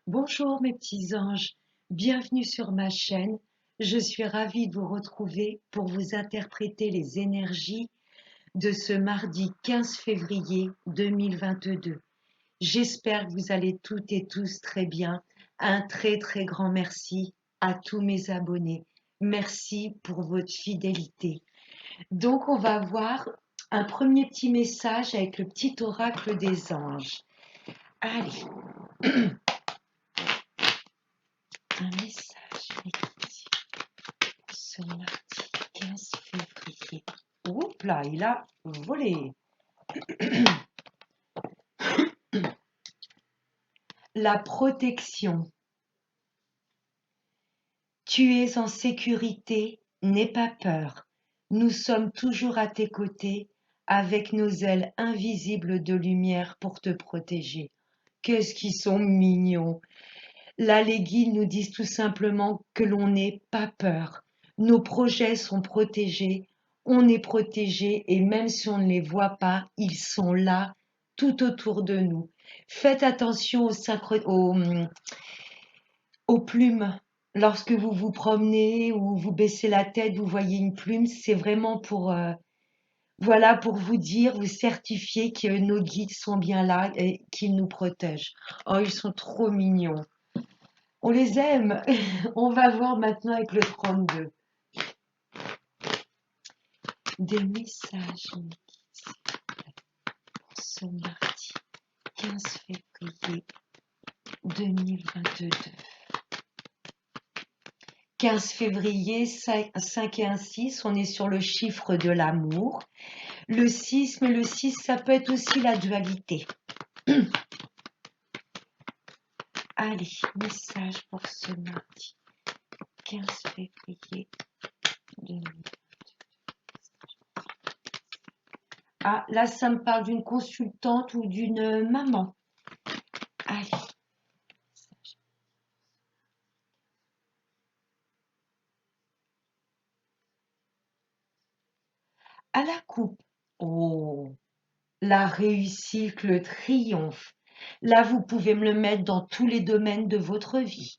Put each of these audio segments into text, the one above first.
Bonjour mes petits anges, bienvenue sur ma chaîne. Je suis ravie de vous retrouver pour vous interpréter les énergies de ce mardi 15 février 2022. J'espère que vous allez toutes et tous très bien. Un très très grand merci à tous mes abonnés. Merci pour votre fidélité. Donc on va voir un premier petit message avec le petit oracle des anges. Allez, un message ce mardi 15 février. Oups là, il a volé. La protection. Tu es en sécurité, n'aie pas peur. Nous sommes toujours à tes côtés, avec nos ailes invisibles de lumière pour te protéger. Qu'est-ce qu'ils sont mignons! Là, les guides nous disent tout simplement que l'on n'ait pas peur. Nos projets sont protégés, on est protégé et même si on ne les voit pas, ils sont là tout autour de nous. Faites attention aux plumes. Lorsque vous vous promenez ou vous baissez la tête, vous voyez une plume, c'est vraiment voilà, pour vous dire, vous certifier que nos guides sont bien là et qu'ils nous protègent. Oh, ils sont trop mignons. On les aime. On va voir maintenant avec le 32. Des messages pour ce mardi 15 février 2022. 15 février, 5 et 1 6, on est sur le chiffre de l'amour. Le 6, mais le 6, ça peut être aussi la dualité. Allez, message pour ce mardi 15 février 2022. Ah, là, ça me parle d'une consultante ou d'une maman. Allez. À la coupe. Oh, la réussite, le triomphe. Là, vous pouvez me le mettre dans tous les domaines de votre vie.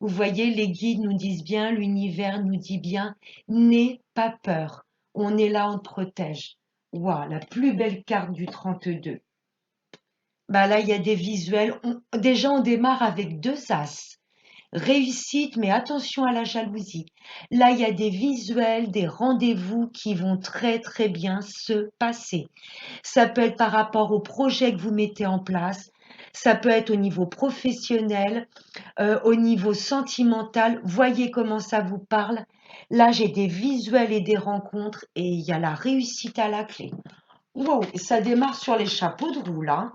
Vous voyez, les guides nous disent bien, l'univers nous dit bien, n'aie pas peur. On est là, on te protège. Waouh, la plus belle carte du 32. Bah là, il y a des visuels. Déjà, on démarre avec deux as. Réussite, mais attention à la jalousie. Là, il y a des visuels, des rendez-vous qui vont très très bien se passer. Ça peut être par rapport au projet que vous mettez en place, ça peut être au niveau professionnel, au niveau sentimental. Voyez comment ça vous parle. Là, j'ai des visuels et des rencontres et il y a la réussite à la clé. Wow, ça démarre sur les chapeaux de roue là.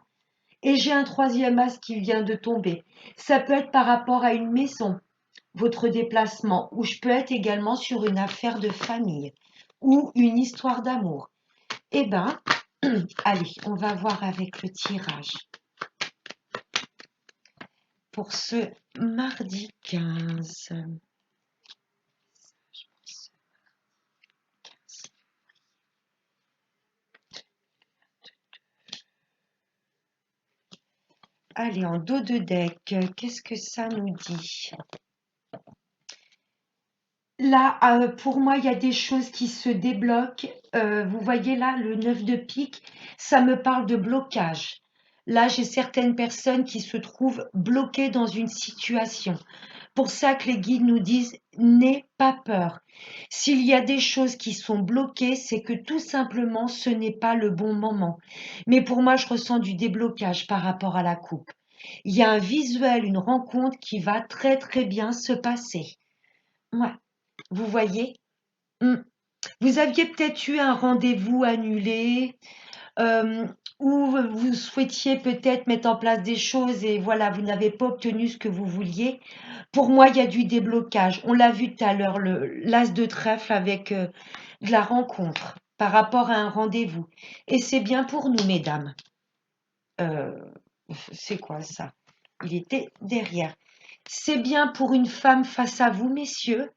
Et j'ai un troisième as qui vient de tomber. Ça peut être par rapport à une maison, votre déplacement, ou je peux être également sur une affaire de famille ou une histoire d'amour. Eh ben, allez, on va voir avec le tirage pour ce mardi 15. Allez, en dos de deck, qu'est-ce que ça nous dit? Là, pour moi, il y a des choses qui se débloquent. Vous voyez là, le 9 de pique, ça me parle de blocage. Là, j'ai certaines personnes qui se trouvent bloquées dans une situation. Pour ça que les guides nous disent, n'aie pas peur. S'il y a des choses qui sont bloquées, c'est que tout simplement, ce n'est pas le bon moment. Mais pour moi, je ressens du déblocage par rapport à la coupe. Il y a un visuel, une rencontre qui va très très bien se passer. Ouais. Vous voyez? Mm. Vous aviez peut-être eu un rendez-vous annulé, euh, ou vous souhaitiez peut-être mettre en place des choses et voilà, vous n'avez pas obtenu ce que vous vouliez. Pour moi, il y a du déblocage. On l'a vu tout à l'heure, l'as de trèfle avec de la rencontre par rapport à un rendez-vous. Et c'est bien pour nous, mesdames. Euh, c'est quoi ça? Il était derrière. C'est bien pour une femme face à vous, messieurs,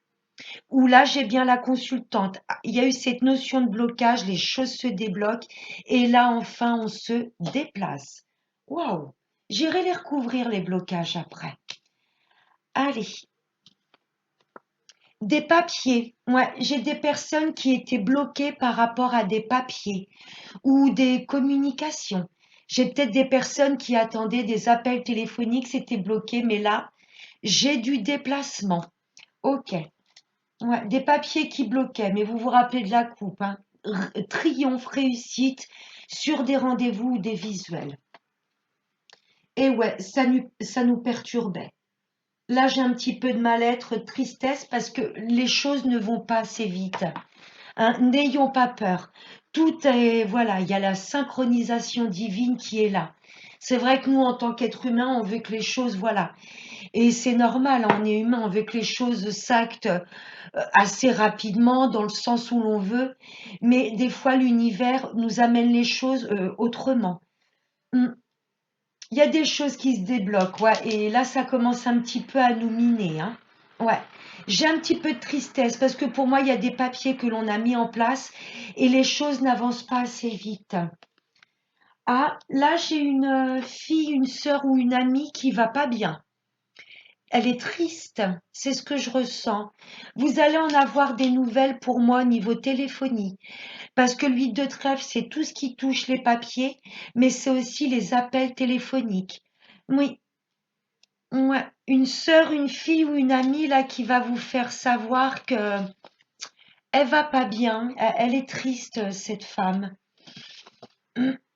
où là, j'ai bien la consultante. Il y a eu cette notion de blocage, les choses se débloquent et là, enfin, on se déplace. Waouh! J'irai les recouvrir, les blocages après. Allez. Des papiers. Ouais, j'ai des personnes qui étaient bloquées par rapport à des papiers ou des communications. J'ai peut-être des personnes qui attendaient des appels téléphoniques, c'était bloqué, mais là, j'ai du déplacement. Ok. Ouais, des papiers qui bloquaient, mais vous vous rappelez de la coupe, hein. Triomphe, réussite sur des rendez-vous ou des visuels. Et ouais, ça nous perturbait. Là, j'ai un petit peu de mal-être, de tristesse, parce que les choses ne vont pas assez vite, hein. N'ayons pas peur. Tout est, voilà, il y a la synchronisation divine qui est là. C'est vrai que nous, en tant qu'êtres humains, on veut que les choses, voilà. Et c'est normal, hein, on est humain, on veut que les choses s'actent assez rapidement, dans le sens où l'on veut. Mais des fois, l'univers nous amène les choses autrement. Hum. Il y a des choses qui se débloquent, ouais, et là, ça commence un petit peu à nous miner, hein. Ouais. J'ai un petit peu de tristesse parce que pour moi, il y a des papiers que l'on a mis en place et les choses n'avancent pas assez vite. Ah, là, j'ai une fille, une sœur ou une amie qui va pas bien. Elle est triste, c'est ce que je ressens. Vous allez en avoir des nouvelles pour moi au niveau téléphonie, parce que l'huile de trèfle, c'est tout ce qui touche les papiers, mais c'est aussi les appels téléphoniques. Oui, ouais, une sœur, une fille ou une amie là qui va vous faire savoir que elle va pas bien, elle est triste cette femme. Elle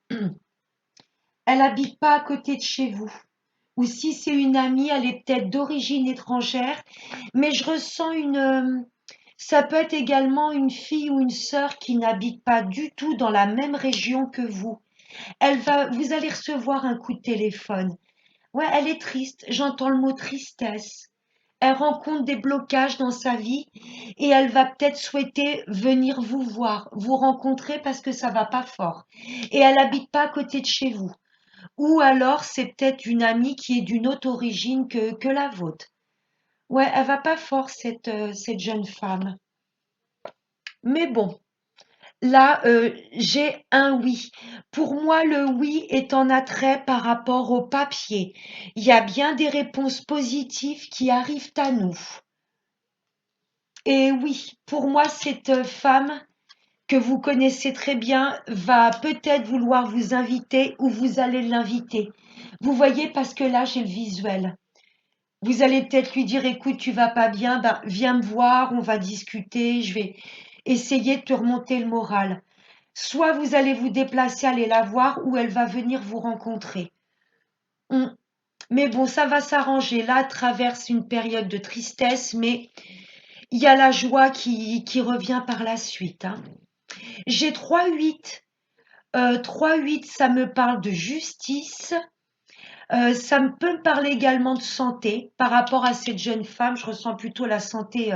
habite pas à côté de chez vous. Ou si c'est une amie, elle est peut-être d'origine étrangère, mais je ressens ça peut être également une fille ou une sœur qui n'habite pas du tout dans la même région que vous. Vous allez recevoir un coup de téléphone. Ouais, elle est triste, j'entends le mot tristesse. Elle rencontre des blocages dans sa vie et elle va peut-être souhaiter venir vous voir, vous rencontrer parce que ça va pas fort. Et elle habite pas à côté de chez vous. Ou alors c'est peut-être une amie qui est d'une autre origine que la vôtre. Ouais, elle va pas fort cette jeune femme. Mais bon, là, j'ai un oui. Pour moi, le oui est en attrait par rapport au papier. Il y a bien des réponses positives qui arrivent à nous. Et oui, pour moi, cette femme que vous connaissez très bien va peut-être vouloir vous inviter ou vous allez l'inviter. Vous voyez, parce que là, j'ai le visuel. Vous allez peut-être lui dire, écoute, tu vas pas bien, ben, viens me voir, on va discuter, je vais essayer de te remonter le moral. Soit vous allez vous déplacer, aller la voir, ou elle va venir vous rencontrer. Hum. Mais bon, ça va s'arranger. Là, traverse une période de tristesse, mais il y a la joie qui revient par la suite, hein. J'ai 3-8. 3-8, ça me parle de justice. Ça me peut me parler également de santé. Par rapport à cette jeune femme, je ressens plutôt la santé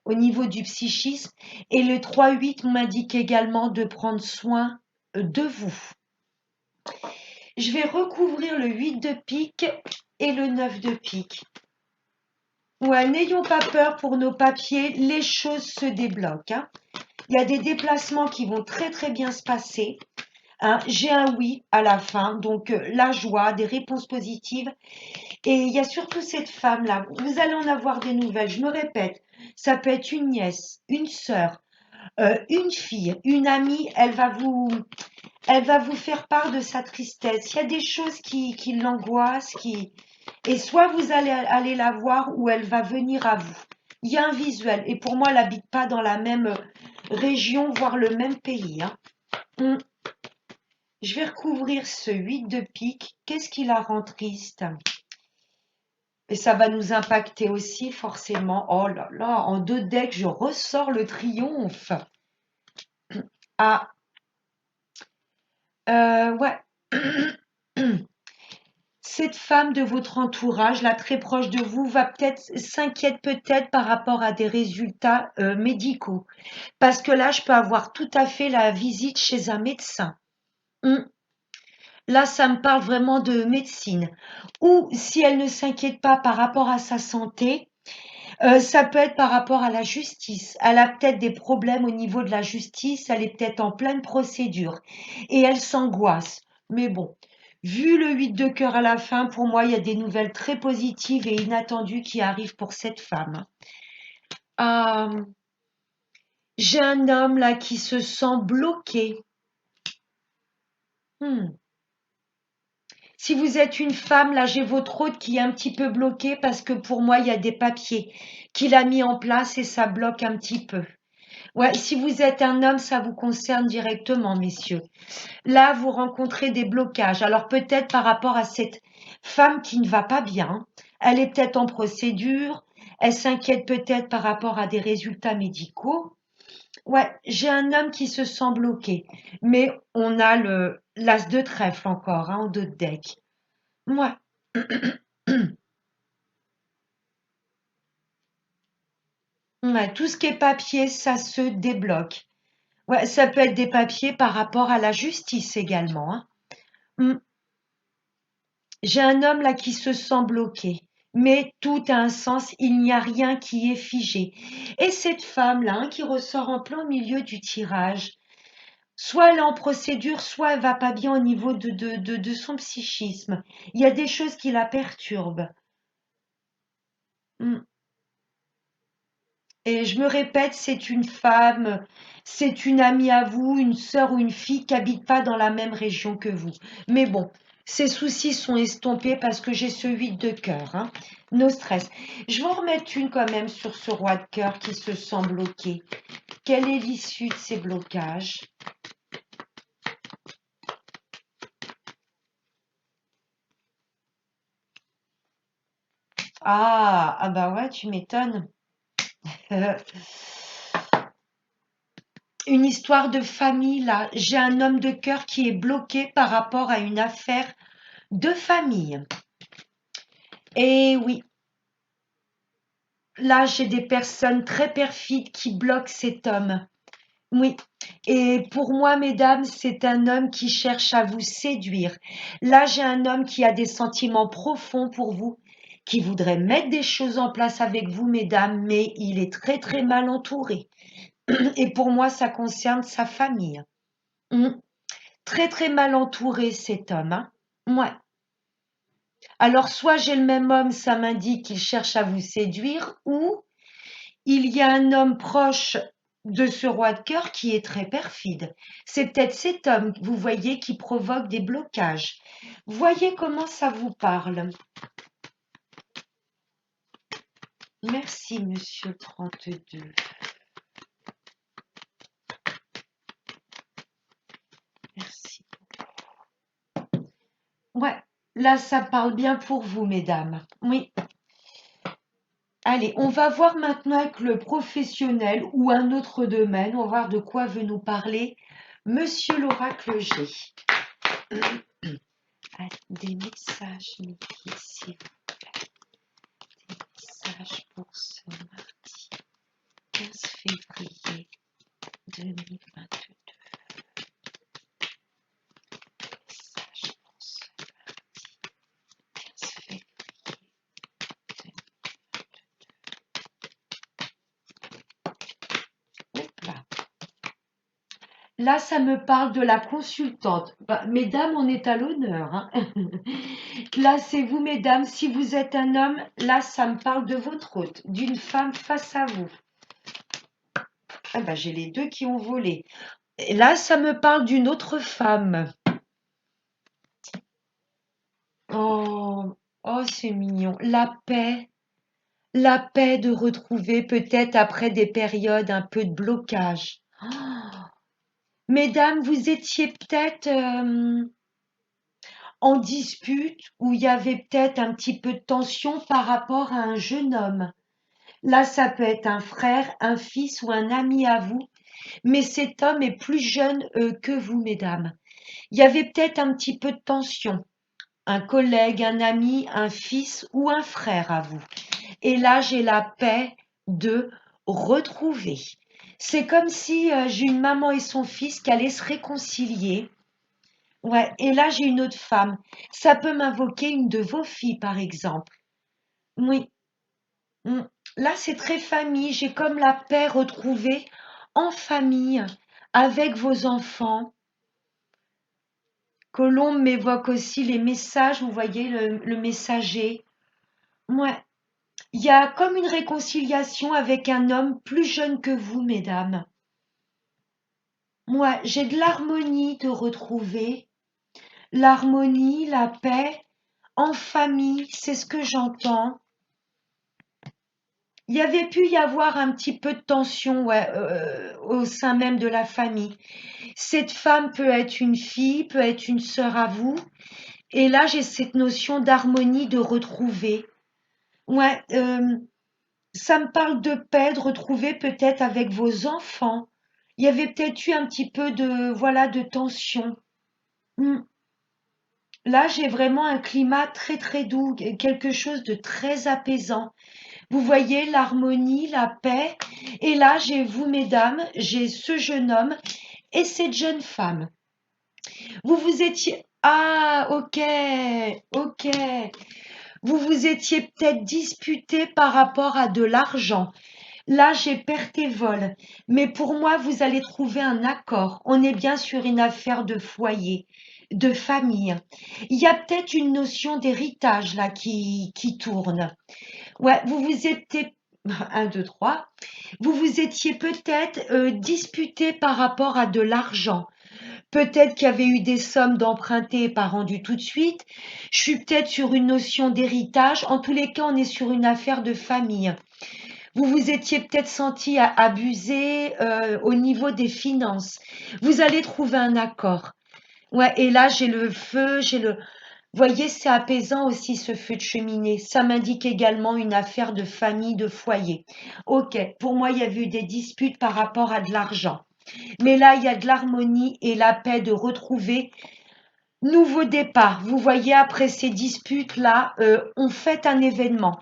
au niveau du psychisme. Et le 3-8 m'indique également de prendre soin de vous. Je vais recouvrir le 8 de pique et le 9 de pique. Ouais, n'ayons pas peur pour nos papiers, les choses se débloquent, hein. Il y a des déplacements qui vont très très bien se passer, hein. J'ai un oui à la fin, donc la joie, des réponses positives. Et il y a surtout cette femme-là. Vous allez en avoir des nouvelles. Je me répète, ça peut être une nièce, une sœur, une fille, une amie. Elle va vous faire part de sa tristesse. Il y a des choses qui l'angoissent, et soit vous allez aller la voir ou elle va venir à vous. Il y a un visuel. Et pour moi, elle n'habite pas dans la même région, voire le même pays, hein. Hum. Je vais recouvrir ce 8 de pique. Qu'est-ce qui la rend triste? Et ça va nous impacter aussi, forcément. Oh là là, en 2 decks, je ressors le triomphe. Ah, ouais. Cette femme de votre entourage, là, très proche de vous, s'inquiète peut-être par rapport à des résultats médicaux. Parce que là, je peux avoir tout à fait la visite chez un médecin. Hum. Là, ça me parle vraiment de médecine. Ou si elle ne s'inquiète pas par rapport à sa santé, ça peut être par rapport à la justice. Elle a peut-être des problèmes au niveau de la justice, elle est peut-être en pleine procédure et elle s'angoisse. Mais bon, Vu le 8 de cœur à la fin, pour moi, il y a des nouvelles très positives et inattendues qui arrivent pour cette femme. Euh, j'ai un homme là qui se sent bloqué. Hmm. Si vous êtes une femme, là, j'ai votre hôte qui est un petit peu bloqué parce que pour moi, il y a des papiers qu'il a mis en place et ça bloque un petit peu. Ouais, si vous êtes un homme, ça vous concerne directement, messieurs. Là, vous rencontrez des blocages. Alors peut-être par rapport à cette femme qui ne va pas bien, elle est peut-être en procédure, elle s'inquiète peut-être par rapport à des résultats médicaux. Ouais, j'ai un homme qui se sent bloqué, mais on a le l'as de trèfle encore, hein, en dos de deck. Ouais. Ouais, tout ce qui est papier, ça se débloque. Ouais, ça peut être des papiers par rapport à la justice également, hein. Mm. J'ai un homme là qui se sent bloqué, mais tout a un sens, il n'y a rien qui est figé. Et cette femme-là, hein, qui ressort en plein milieu du tirage, soit elle est en procédure, soit elle va pas bien au niveau de son psychisme. Il y a des choses qui la perturbent. Mm. Et je me répète, c'est une femme, c'est une amie à vous, une sœur ou une fille qui habite pas dans la même région que vous. Mais bon, ces soucis sont estompés parce que j'ai ce 8 de cœur, hein. No stress. Je vais en remettre une quand même sur ce roi de cœur qui se sent bloqué. Quelle est l'issue de ces blocages? Ah bah ouais, tu m'étonnes. Une histoire de famille là. J'ai un homme de cœur qui est bloqué par rapport à une affaire de famille. Et oui, là, j'ai des personnes très perfides qui bloquent cet homme. Oui. Et pour moi, mesdames, c'est un homme qui cherche à vous séduire. Là, j'ai un homme qui a des sentiments profonds pour vous, qui voudrait mettre des choses en place avec vous, mesdames, mais il est très, très mal entouré. Et pour moi, ça concerne sa famille. Mm. Très, très mal entouré, cet homme, hein. Ouais. Alors, soit j'ai le même homme, ça m'indique qu'il cherche à vous séduire, ou il y a un homme proche de ce roi de cœur qui est très perfide. C'est peut-être cet homme, vous voyez, qui provoque des blocages. Voyez comment ça vous parle. Merci, monsieur 32. Merci. Ouais, là, ça parle bien pour vous, mesdames. Oui. Allez, on va voir maintenant avec le professionnel ou un autre domaine. On va voir de quoi veut nous parler monsieur l'oracle G. Des messages, Mickey, s'il vous plaît. Des messages pour ce mardi 15 février 2022. Messages pour ce mardi 15 février 2022. Hop là. Là, ça me parle de la consultante. Bah, mesdames, on est à l'honneur, hein. Là, c'est vous, mesdames. Si vous êtes un homme, là, ça me parle de votre hôte, d'une femme face à vous. Ah bah, j'ai les deux qui ont volé. Et là, ça me parle d'une autre femme. Oh, oh, c'est mignon. La paix de retrouver peut-être après des périodes un peu de blocage. Oh, mesdames, vous étiez peut-être en dispute où il y avait peut-être un petit peu de tension par rapport à un jeune homme. Là, ça peut être un frère, un fils ou un ami à vous, mais cet homme est plus jeune que vous, mesdames. Il y avait peut-être un petit peu de tension. Un collègue, un ami, un fils ou un frère à vous. Et là, j'ai la paix de retrouver. C'est comme si j'ai une maman et son fils qui allaient se réconcilier. Ouais, et là, j'ai une autre femme. Ça peut m'invoquer une de vos filles, par exemple. Oui. Mm. Là, c'est très famille. J'ai comme la paix retrouvée en famille, avec vos enfants. Colombe m'évoque aussi les messages, vous voyez, le messager. Ouais. Il y a comme une réconciliation avec un homme plus jeune que vous, mesdames. Moi, j'ai de l'harmonie de retrouver. L'harmonie, la paix, en famille, c'est ce que j'entends. Il y avait pu y avoir un petit peu de tension, ouais, au sein même de la famille. Cette femme peut être une fille, peut être une sœur à vous. Et là, j'ai cette notion d'harmonie, de retrouver. Ouais, ça me parle de paix, de retrouver peut-être avec vos enfants. Il y avait peut-être eu un petit peu de, voilà, de tension. Hmm. Là, j'ai vraiment un climat très très doux, quelque chose de très apaisant. Vous voyez l'harmonie, la paix. Et là, j'ai vous, mesdames, j'ai ce jeune homme et cette jeune femme. Vous vous étiez... Ah, ok, ok. Vous vous étiez peut-être disputé par rapport à de l'argent. Là, j'ai perte et vol. Mais pour moi, vous allez trouver un accord. On est bien sur une affaire de foyer, de famille. Il y a peut-être une notion d'héritage là qui tourne. Ouais, vous vous étiez... Un, deux, trois. Vous vous étiez peut-être disputé par rapport à de l'argent. Peut-être qu'il y avait eu des sommes d'empruntés pas rendues tout de suite. Je suis peut-être sur une notion d'héritage. En tous les cas, on est sur une affaire de famille. Vous vous étiez peut-être senti abusé au niveau des finances. Vous allez trouver un accord. Ouais, et là, j'ai le feu, j'ai le... Voyez, c'est apaisant aussi ce feu de cheminée. Ça m'indique également une affaire de famille, de foyer. Ok, pour moi, il y avait eu des disputes par rapport à de l'argent. Mais là, il y a de l'harmonie et la paix de retrouver. Nouveau départ. Vous voyez, après ces disputes-là, on fête un événement.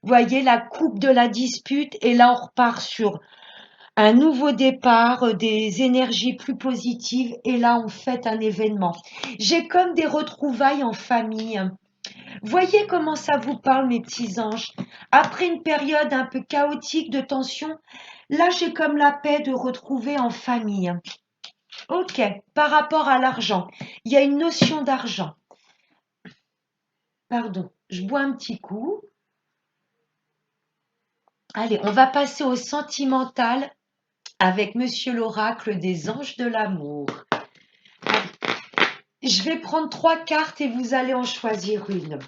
Vous voyez la coupe de la dispute et là, on repart sur un nouveau départ, des énergies plus positives et là, on fête un événement. J'ai comme des retrouvailles en famille. Voyez comment ça vous parle, mes petits anges. Après une période un peu chaotique de tension, là, j'ai comme la paix de retrouver en famille. Ok, par rapport à l'argent, il y a une notion d'argent. Pardon, je bois un petit coup. Allez, on va passer au sentimental avec Monsieur l'oracle des anges de l'amour. Allez, je vais prendre 3 cartes et vous allez en choisir une.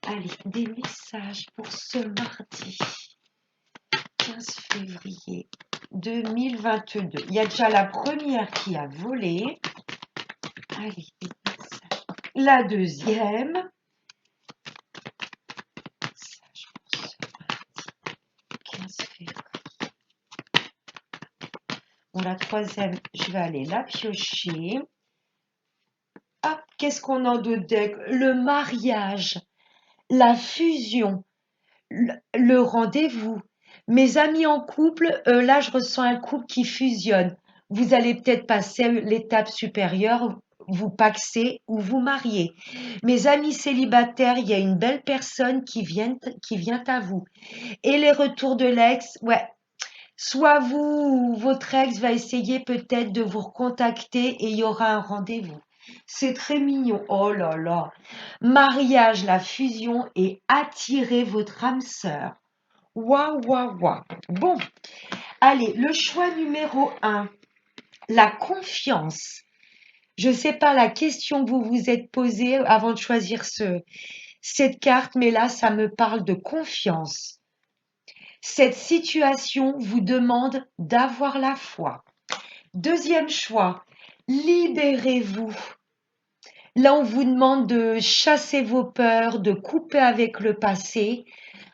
Allez, des messages pour ce mardi 15 février 2022. Il y a déjà la première qui a volé. Allez, des messages. La deuxième. Message pour ce mardi 15 février. Bon, la troisième, je vais aller la piocher. Ah, qu'est-ce qu'on a d'autre deck? Le mariage, la fusion, le rendez-vous. Mes amis en couple, là, je ressens un couple qui fusionne. Vous allez peut-être passer l'étape supérieure, vous paxer ou vous marier. Mes amis célibataires, il y a une belle personne qui vient à vous. Et les retours de l'ex, ouais. Soit vous ou votre ex va essayer peut-être de vous recontacter et il y aura un rendez-vous. C'est très mignon. Oh là là. Mariage, la fusion et attirer votre âme sœur. Waouh, waouh, waouh. Bon, allez, le choix numéro 1, la confiance. Je ne sais pas la question que vous vous êtes posée avant de choisir cette carte, mais là, ça me parle de confiance. Cette situation vous demande d'avoir la foi. Deuxième choix, libérez-vous. Là, on vous demande de chasser vos peurs, de couper avec le passé.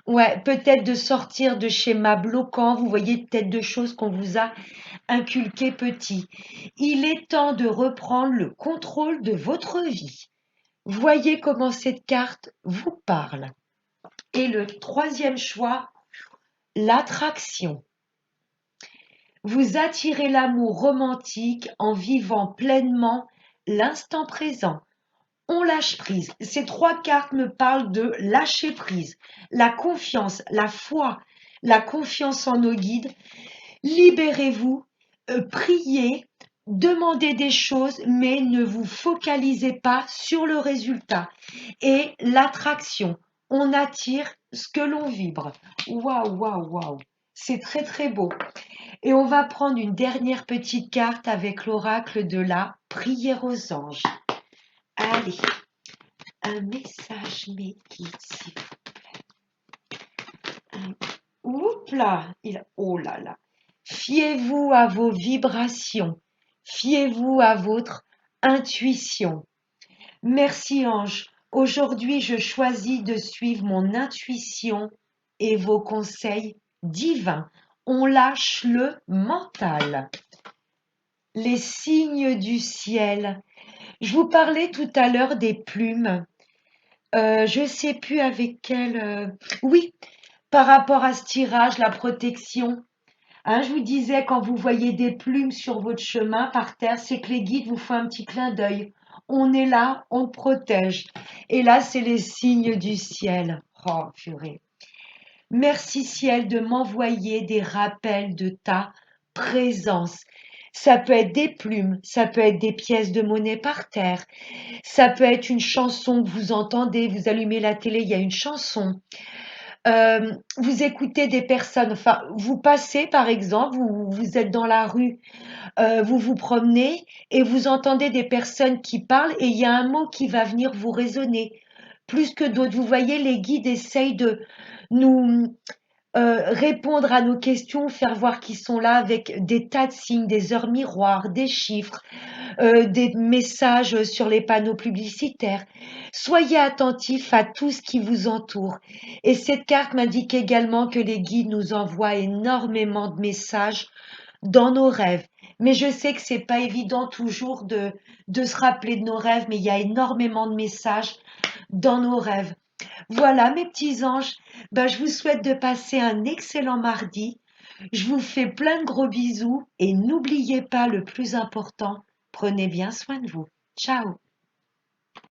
Ouais, peut-être de sortir de schémas bloquants. Vous voyez peut-être de choses qu'on vous a inculquées petit. Il est temps de reprendre le contrôle de votre vie. Voyez comment cette carte vous parle. Et le troisième choix, l'attraction. Vous attirez l'amour romantique en vivant pleinement l'instant présent. On lâche prise. Ces 3 cartes me parlent de lâcher prise, la confiance, la foi, la confiance en nos guides. Libérez-vous, priez, demandez des choses, mais ne vous focalisez pas sur le résultat. Et l'attraction, on attire ce que l'on vibre. Waouh, waouh, waouh. C'est très, très beau. Et on va prendre une dernière petite carte avec l'oracle de la prière aux anges. Allez, un message mes guides, s'il vous plaît. Oups là, oh là là. Fiez-vous à vos vibrations. Fiez-vous à votre intuition. Merci ange. Aujourd'hui, je choisis de suivre mon intuition et vos conseils divins. On lâche le mental. Les signes du ciel. Je vous parlais tout à l'heure des plumes. Je ne sais plus avec quelle. Oui, par rapport à ce tirage, la protection. Hein, je vous disais, quand vous voyez des plumes sur votre chemin par terre, c'est que les guides vous font un petit clin d'œil. On est là, on te protège. Et là, c'est les signes du ciel. Oh, purée. Merci ciel de m'envoyer des rappels de ta présence. Ça peut être des plumes, ça peut être des pièces de monnaie par terre, ça peut être une chanson que vous entendez, vous allumez la télé, il y a une chanson. Vous écoutez des personnes, enfin, vous passez par exemple, vous êtes dans la rue, vous vous promenez et vous entendez des personnes qui parlent et il y a un mot qui va venir vous résonner plus que d'autres. Vous voyez, les guides essayent de nous répondre à nos questions, faire voir qu'ils sont là avec des tas de signes, des heures miroirs, des chiffres, des messages sur les panneaux publicitaires. Soyez attentifs à tout ce qui vous entoure. Et cette carte m'indique également que les guides nous envoient énormément de messages dans nos rêves. Mais je sais que c'est pas évident toujours de se rappeler de nos rêves, mais il y a énormément de messages dans nos rêves. Voilà, mes petits anges, ben, je vous souhaite de passer un excellent mardi. Je vous fais plein de gros bisous et n'oubliez pas le plus important, prenez bien soin de vous. Ciao!